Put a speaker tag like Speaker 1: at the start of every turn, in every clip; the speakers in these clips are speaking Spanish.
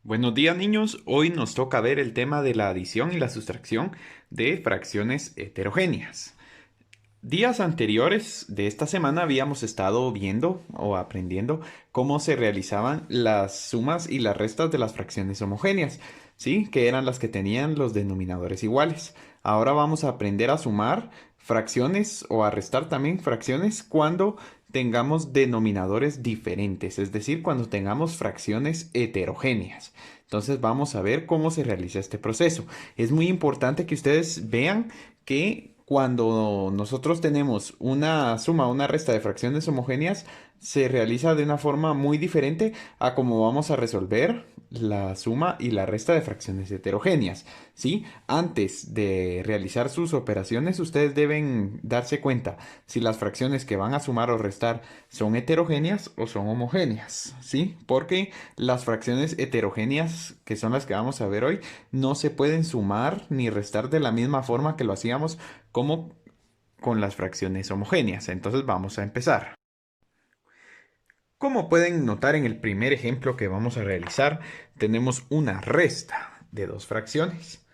Speaker 1: Buenos días, niños. Hoy nos toca ver el tema de la adición y la sustracción de fracciones heterogéneas. Días anteriores de esta semana habíamos estado viendo o aprendiendo cómo se realizaban las sumas y las restas de las fracciones homogéneas, ¿sí? Que eran las que tenían los denominadores iguales. Ahora vamos a aprender a sumar fracciones o a restar también fracciones cuando tengamos denominadores diferentes, es decir, cuando tengamos fracciones heterogéneas. Entonces vamos a ver cómo se realiza este proceso. Es muy importante que ustedes vean que cuando nosotros tenemos una suma o una resta de fracciones homogéneas, se realiza de una forma muy diferente a cómo vamos a resolver la suma y la resta de fracciones heterogéneas, ¿sí? Antes de realizar sus operaciones, ustedes deben darse cuenta si las fracciones que van a sumar o restar son heterogéneas o son homogéneas, ¿sí? Porque las fracciones heterogéneas, que son las que vamos a ver hoy, no se pueden sumar ni restar de la misma forma que lo hacíamos como con las fracciones homogéneas. Entonces vamos a empezar. Como pueden notar en el primer ejemplo que vamos a realizar, tenemos una resta de dos fracciones.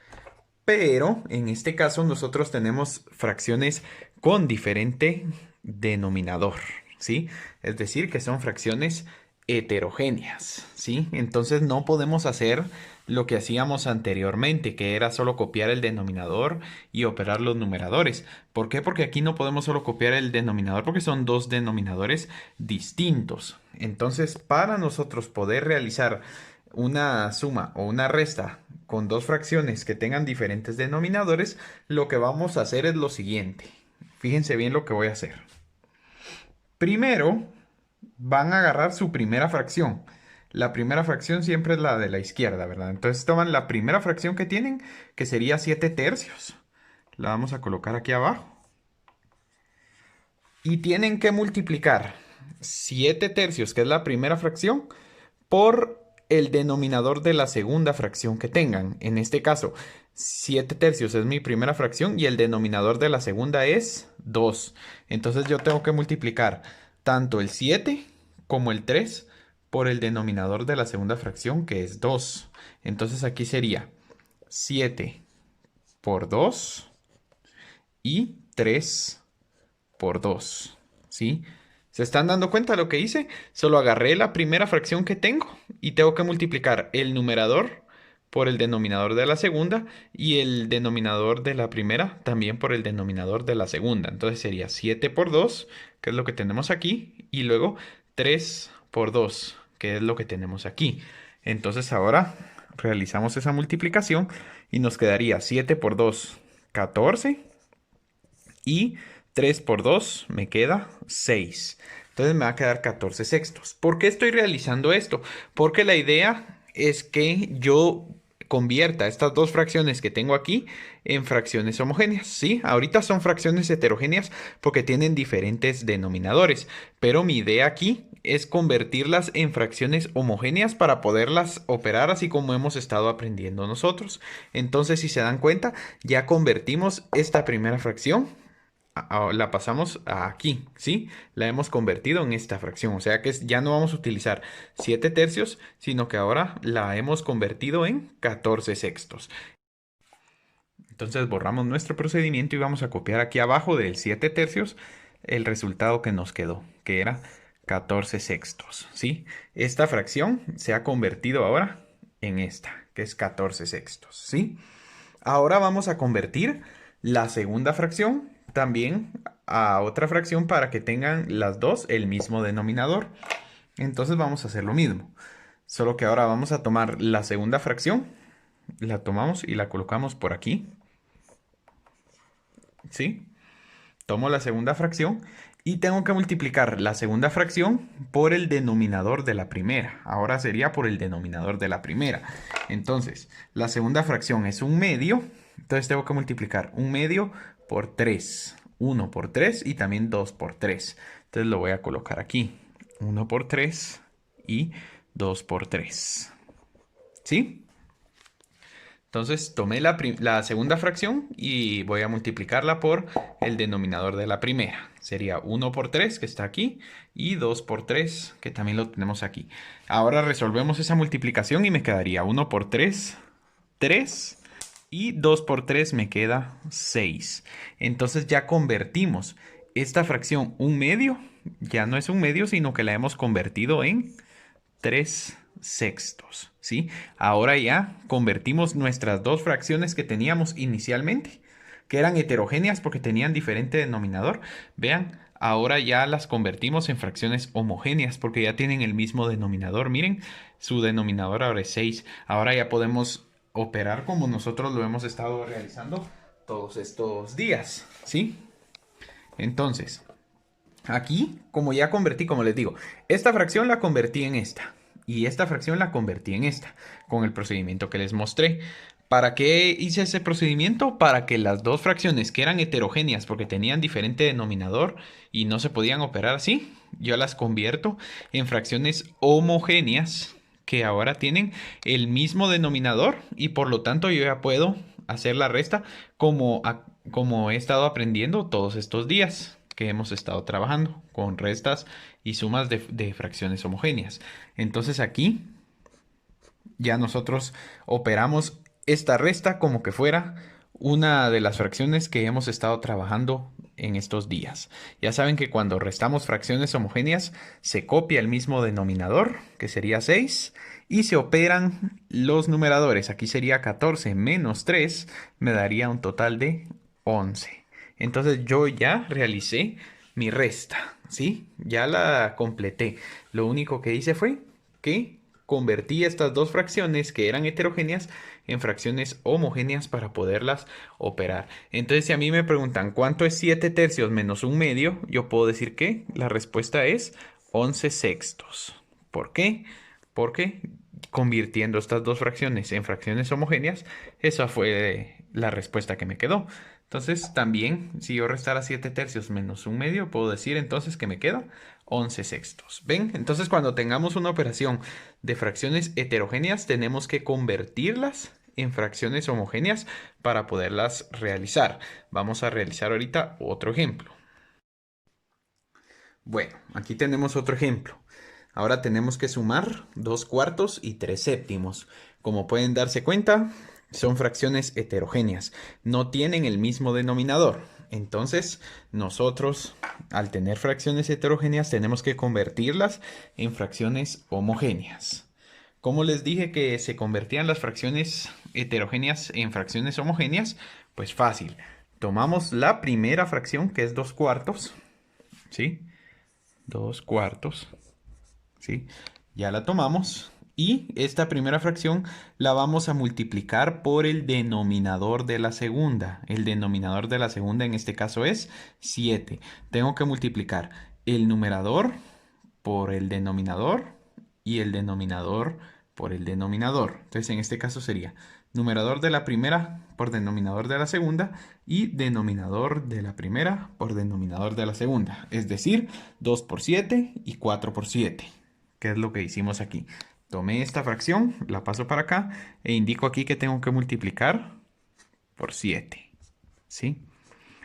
Speaker 1: Pero en este caso nosotros tenemos fracciones con diferente denominador, ¿sí? Es decir, que son fracciones heterogéneas, ¿sí? Entonces no podemos hacer lo que hacíamos anteriormente, que era solo copiar el denominador y operar los numeradores. ¿Por qué? Porque aquí no podemos solo copiar el denominador porque son dos denominadores distintos. Entonces, para nosotros poder realizar una suma o una resta con dos fracciones que tengan diferentes denominadores, lo que vamos a hacer es lo siguiente. Fíjense bien lo que voy a hacer. Primero, van a agarrar su primera fracción. La primera fracción siempre es la de la izquierda, ¿verdad? Entonces toman la primera fracción que tienen, que sería 7 tercios. La vamos a colocar aquí abajo. Y tienen que multiplicar 7 tercios, que es la primera fracción, por el denominador de la segunda fracción que tengan. En este caso, 7 tercios es mi primera fracción y el denominador de la segunda es 2. Entonces yo tengo que multiplicar tanto el 7 como el 3 por el denominador de la segunda fracción, que es 2. Entonces aquí sería 7 por 2 y 3 por 2, ¿sí? ¿Se están dando cuenta de lo que hice? Solo agarré la primera fracción que tengo y tengo que multiplicar el numerador por el denominador de la segunda y el denominador de la primera también por el denominador de la segunda. Entonces sería 7 por 2, que es lo que tenemos aquí, y luego 3 por 2, que es lo que tenemos aquí. Entonces ahora realizamos esa multiplicación y nos quedaría 7 por 2, 14. Y 3 por 2 me queda 6. Entonces me va a quedar 14 sextos. ¿Por qué estoy realizando esto? Porque la idea es que yo convierta estas dos fracciones que tengo aquí en fracciones homogéneas. Sí, ahorita son fracciones heterogéneas porque tienen diferentes denominadores. Pero mi idea aquí es convertirlas en fracciones homogéneas para poderlas operar así como hemos estado aprendiendo nosotros. Entonces, si se dan cuenta, ya convertimos esta primera fracción, la pasamos a aquí, ¿sí? La hemos convertido en esta fracción, o sea que ya no vamos a utilizar 7 tercios, sino que ahora la hemos convertido en 14 sextos. Entonces borramos nuestro procedimiento y vamos a copiar aquí abajo del 7 tercios el resultado que nos quedó, que era 14 sextos, ¿sí? Esta fracción se ha convertido ahora en esta, que es 14 sextos, ¿sí? Ahora vamos a convertir la segunda fracción también a otra fracción para que tengan las dos el mismo denominador. Entonces vamos a hacer lo mismo. Solo que ahora vamos a tomar la segunda fracción, la tomamos y la colocamos por aquí. ¿Sí? Tomo la segunda fracción y tengo que multiplicar la segunda fracción por el denominador de la primera. Ahora sería por el denominador de la primera. Entonces, la segunda fracción es un medio. Entonces tengo que multiplicar un medio por 3. 1 por 3 y también 2 por 3. Entonces lo voy a colocar aquí. 1 por 3 y 2 por 3. ¿Sí? Entonces tomé la segunda fracción y voy a multiplicarla por el denominador de la primera. Sería 1 por 3 que está aquí y 2 por 3 que también lo tenemos aquí. Ahora resolvemos esa multiplicación y me quedaría 1 por 3, 3 y 2 por 3 me queda 6. Entonces ya convertimos esta fracción un medio, ya no es un medio, sino que la hemos convertido en 3/6, ¿sí? Ahora ya convertimos nuestras dos fracciones que teníamos inicialmente, que eran heterogéneas porque tenían diferente denominador. Vean, ahora ya las convertimos en fracciones homogéneas porque ya tienen el mismo denominador. Miren, su denominador ahora es 6. Ahora ya podemos operar como nosotros lo hemos estado realizando todos estos días, ¿sí? Entonces, aquí, como ya convertí, como les digo, esta fracción la convertí en esta y esta fracción la convertí en esta con el procedimiento que les mostré. ¿Para qué hice ese procedimiento? Para que las dos fracciones que eran heterogéneas porque tenían diferente denominador y no se podían operar así, yo las convierto en fracciones homogéneas que ahora tienen el mismo denominador y por lo tanto yo ya puedo hacer la resta como he estado aprendiendo todos estos días que hemos estado trabajando con restas y sumas de fracciones homogéneas. Entonces aquí ya nosotros operamos esta resta como que fuera una de las fracciones que hemos estado trabajando en estos días. Ya saben que cuando restamos fracciones homogéneas se copia el mismo denominador, que sería 6, y se operan los numeradores. Aquí sería 14 menos 3, me daría un total de 11. Entonces yo ya realicé mi resta, ¿sí? Ya la completé. Lo único que hice fue que convertí estas dos fracciones que eran heterogéneas en fracciones homogéneas para poderlas operar. Entonces, si a mí me preguntan cuánto es 7 tercios menos un medio, yo puedo decir que la respuesta es 11 sextos. ¿Por qué? Porque convirtiendo estas dos fracciones en fracciones homogéneas, esa fue la respuesta que me quedó. Entonces, también, si yo restara 7 tercios menos un medio, puedo decir entonces que me queda 11 sextos. ¿Ven? Entonces, cuando tengamos una operación de fracciones heterogéneas, tenemos que convertirlas en fracciones homogéneas para poderlas realizar. Vamos a realizar ahorita otro ejemplo. Bueno, aquí tenemos otro ejemplo. Ahora tenemos que sumar 2 cuartos y 3 séptimos. Como pueden darse cuenta, son fracciones heterogéneas. No tienen el mismo denominador. Entonces, nosotros, al tener fracciones heterogéneas, tenemos que convertirlas en fracciones homogéneas. ¿Cómo les dije que se convertían las fracciones heterogéneas en fracciones homogéneas? Pues fácil. Tomamos la primera fracción, que es 2 cuartos, ¿sí? 2 cuartos, ¿sí? Ya la tomamos y esta primera fracción la vamos a multiplicar por el denominador de la segunda. El denominador de la segunda en este caso es 7. Tengo que multiplicar el numerador por el denominador y el denominador por el denominador. Entonces en este caso sería numerador de la primera por denominador de la segunda y denominador de la primera por denominador de la segunda. Es decir, 2 por 7 y 4 por 7, que es lo que hicimos aquí. Tomé esta fracción, la paso para acá e indico aquí que tengo que multiplicar por 7. ¿Sí?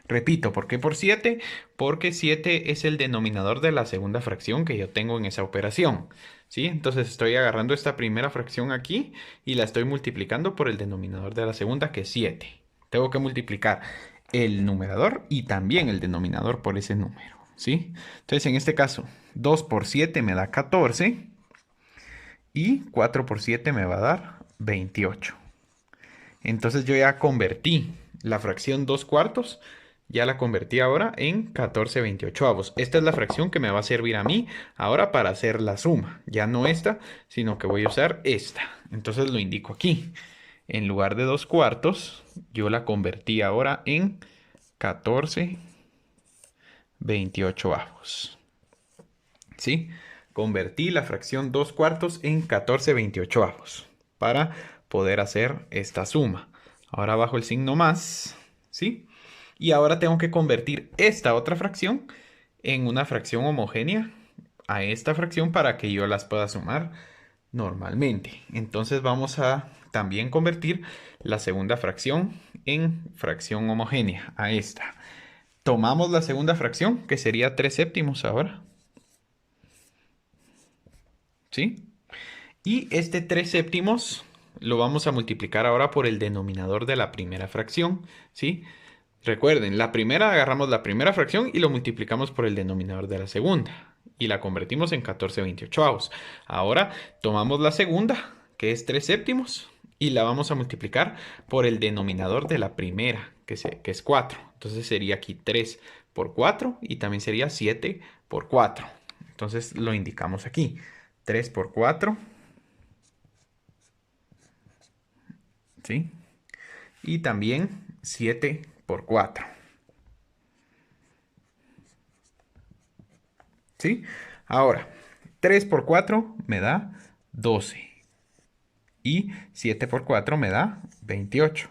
Speaker 1: Repito, ¿por qué por 7? Porque 7 es el denominador de la segunda fracción que yo tengo en esa operación. ¿Sí? Entonces estoy agarrando esta primera fracción aquí y la estoy multiplicando por el denominador de la segunda, que es 7. Tengo que multiplicar el numerador y también el denominador por ese número. ¿Sí? Entonces en este caso, 2 por 7 me da 14 y 4 por 7 me va a dar 28. Entonces yo ya convertí la fracción 2 cuartos, ya la convertí ahora en 14/28. Esta es la fracción que me va a servir a mí ahora para hacer la suma. Ya no esta, sino que voy a usar esta. Entonces lo indico aquí. En lugar de 2 cuartos, yo la convertí ahora en 14/28. ¿Sí? Convertí la fracción 2 cuartos en 14/28 para poder hacer esta suma. Ahora bajo el signo más, ¿sí? Y ahora tengo que convertir esta otra fracción en una fracción homogénea a esta fracción para que yo las pueda sumar normalmente. Entonces vamos a también convertir la segunda fracción en fracción homogénea, a esta. Tomamos la segunda fracción, que sería 3 séptimos ahora. ¿Sí? Y este 3 séptimos lo vamos a multiplicar ahora por el denominador de la primera fracción. ¿Sí? Recuerden, la primera agarramos la primera fracción y lo multiplicamos por el denominador de la segunda. Y la convertimos en 14/28. Ahora tomamos la segunda, que es 3 séptimos, y la vamos a multiplicar por el denominador de la primera, que es 4. Entonces sería aquí 3 por 4 y también sería 7 por 4. Entonces lo indicamos aquí. 3 por 4, ¿sí? Y también 7 por 4. ¿Sí? Ahora, 3 por 4 me da 12. Y 7 por 4 me da 28.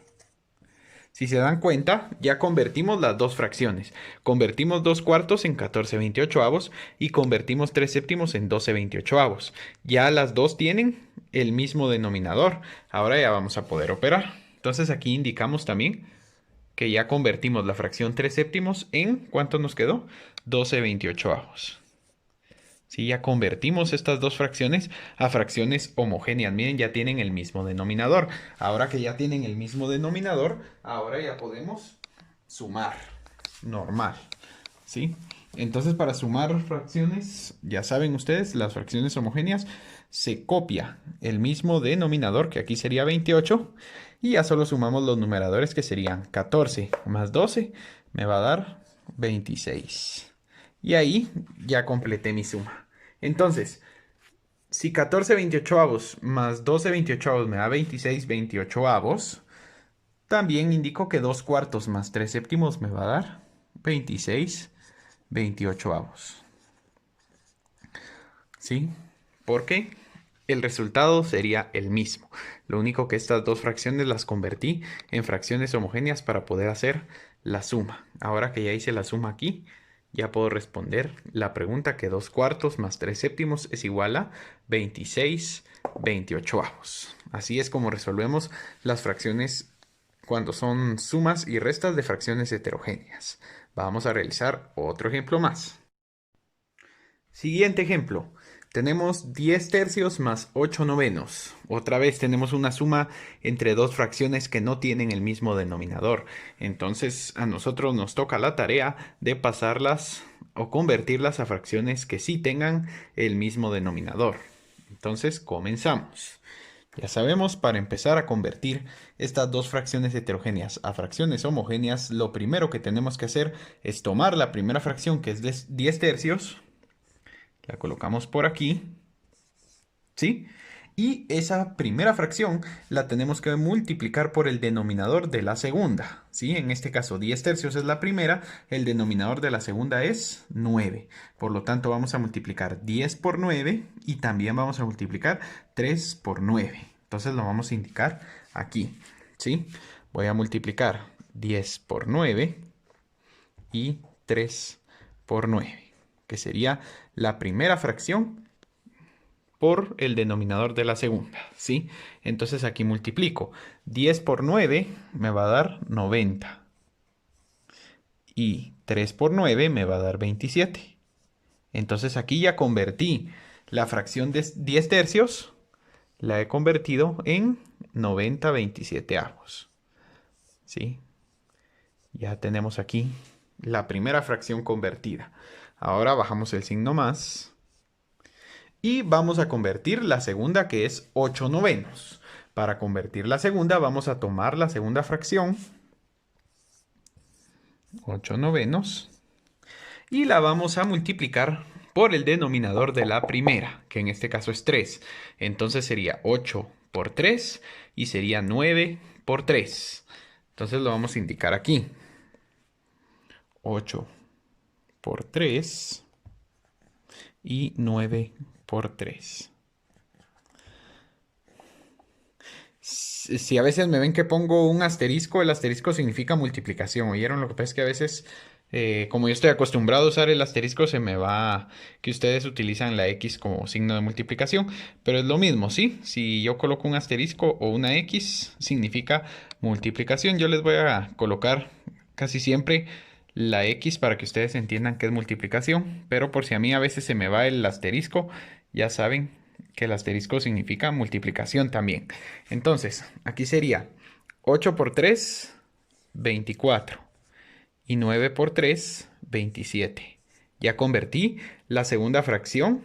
Speaker 1: Si se dan cuenta, ya convertimos las dos fracciones. Convertimos 2 cuartos en 14/28 y convertimos 3 séptimos en 12/28. Ya las dos tienen el mismo denominador. Ahora ya vamos a poder operar. Entonces aquí indicamos también que ya convertimos la fracción 3 séptimos en, ¿cuánto nos quedó? 12/28. Si ya convertimos estas dos fracciones a fracciones homogéneas. Miren, ya tienen el mismo denominador. Ahora que ya tienen el mismo denominador, ahora ya podemos sumar. Normal. ¿Sí? Entonces, para sumar fracciones, ya saben ustedes, las fracciones homogéneas, se copia el mismo denominador, que aquí sería 28, y ya solo sumamos los numeradores, que serían 14 más 12, me va a dar 26. Y ahí ya completé mi suma. Entonces, si 14/28 más 12/28 me da 26/28, también indico que 2 cuartos más 3 séptimos me va a dar 26/28. ¿Sí? Porque el resultado sería el mismo. Lo único que estas dos fracciones las convertí en fracciones homogéneas para poder hacer la suma. Ahora que ya hice la suma aquí, ya puedo responder la pregunta que 2 cuartos más 3 séptimos es igual a 26/28. Así es como resolvemos las fracciones cuando son sumas y restas de fracciones heterogéneas. Vamos a realizar otro ejemplo más. Siguiente ejemplo. Tenemos 10 tercios más 8 novenos. Otra vez tenemos una suma entre dos fracciones que no tienen el mismo denominador. Entonces a nosotros nos toca la tarea de pasarlas o convertirlas a fracciones que sí tengan el mismo denominador. Entonces comenzamos. Ya sabemos, para empezar a convertir estas dos fracciones heterogéneas a fracciones homogéneas, lo primero que tenemos que hacer es tomar la primera fracción, que es de 10 tercios. La colocamos por aquí, ¿sí? Y esa primera fracción la tenemos que multiplicar por el denominador de la segunda, ¿sí? En este caso 10 tercios es la primera, el denominador de la segunda es 9. Por lo tanto vamos a multiplicar 10 por 9 y también vamos a multiplicar 3 por 9. Entonces lo vamos a indicar aquí, ¿sí? Voy a multiplicar 10 por 9 y 3 por 9, que sería la primera fracción por el denominador de la segunda, ¿sí? Entonces aquí multiplico. 10 por 9 me va a dar 90. Y 3 por 9 me va a dar 27. Entonces aquí ya convertí la fracción de 10 tercios, la he convertido en 90/27. ¿Sí? Ya tenemos aquí la primera fracción convertida. Ahora bajamos el signo más. Y vamos a convertir la segunda, que es 8 novenos. Para convertir la segunda vamos a tomar la segunda fracción, 8 novenos, y la vamos a multiplicar por el denominador de la primera, que en este caso es 3. Entonces sería 8 por 3 y sería 9 por 3. Entonces lo vamos a indicar aquí. 8 por 3 y 9 por 3. si a veces me ven que pongo un asterisco, el asterisco significa multiplicación. ¿Oyeron? Lo que pasa es que a veces, como yo estoy acostumbrado a usar el asterisco, se me va que ustedes utilizan la X como signo de multiplicación. Pero es lo mismo, ¿sí? Si yo coloco un asterisco o una X, significa multiplicación. Yo les voy a colocar casi siempre la X para que ustedes entiendan que es multiplicación. Pero por si a mí a veces se me va el asterisco, ya saben que el asterisco significa multiplicación también. Entonces, aquí sería 8 por 3, 24. Y 9 por 3, 27. Ya convertí la segunda fracción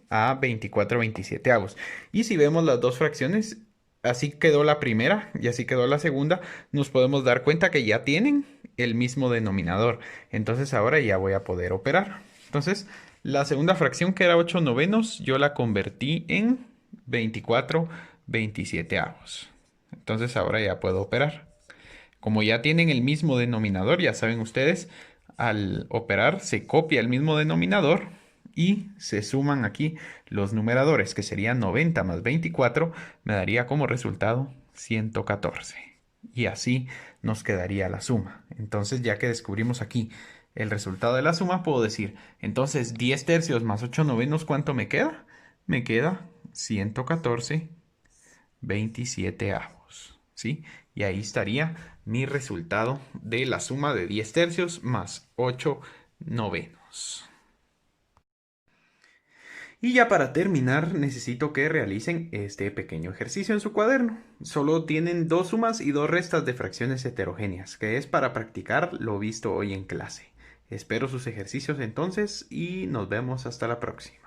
Speaker 1: a 24/27. Y si vemos las dos fracciones, así quedó la primera y así quedó la segunda, nos podemos dar cuenta que ya tienen el mismo denominador. Entonces ahora ya voy a poder operar. Entonces, la segunda fracción que era 8/9, yo la convertí en 24/27. Entonces ahora ya puedo operar. Como ya tienen el mismo denominador, ya saben ustedes, al operar se copia el mismo denominador y se suman aquí los numeradores, que serían 90 más 24, me daría como resultado 114. Y así nos quedaría la suma. Entonces, ya que descubrimos aquí el resultado de la suma, puedo decir, entonces 10 tercios más 8/9, ¿cuánto me queda? Me queda 114/27. ¿Sí? Y ahí estaría mi resultado de la suma de 10 tercios más 8/9. Y ya para terminar, necesito que realicen este pequeño ejercicio en su cuaderno. Solo tienen dos sumas y dos restas de fracciones heterogéneas, que es para practicar lo visto hoy en clase. Espero sus ejercicios entonces y nos vemos hasta la próxima.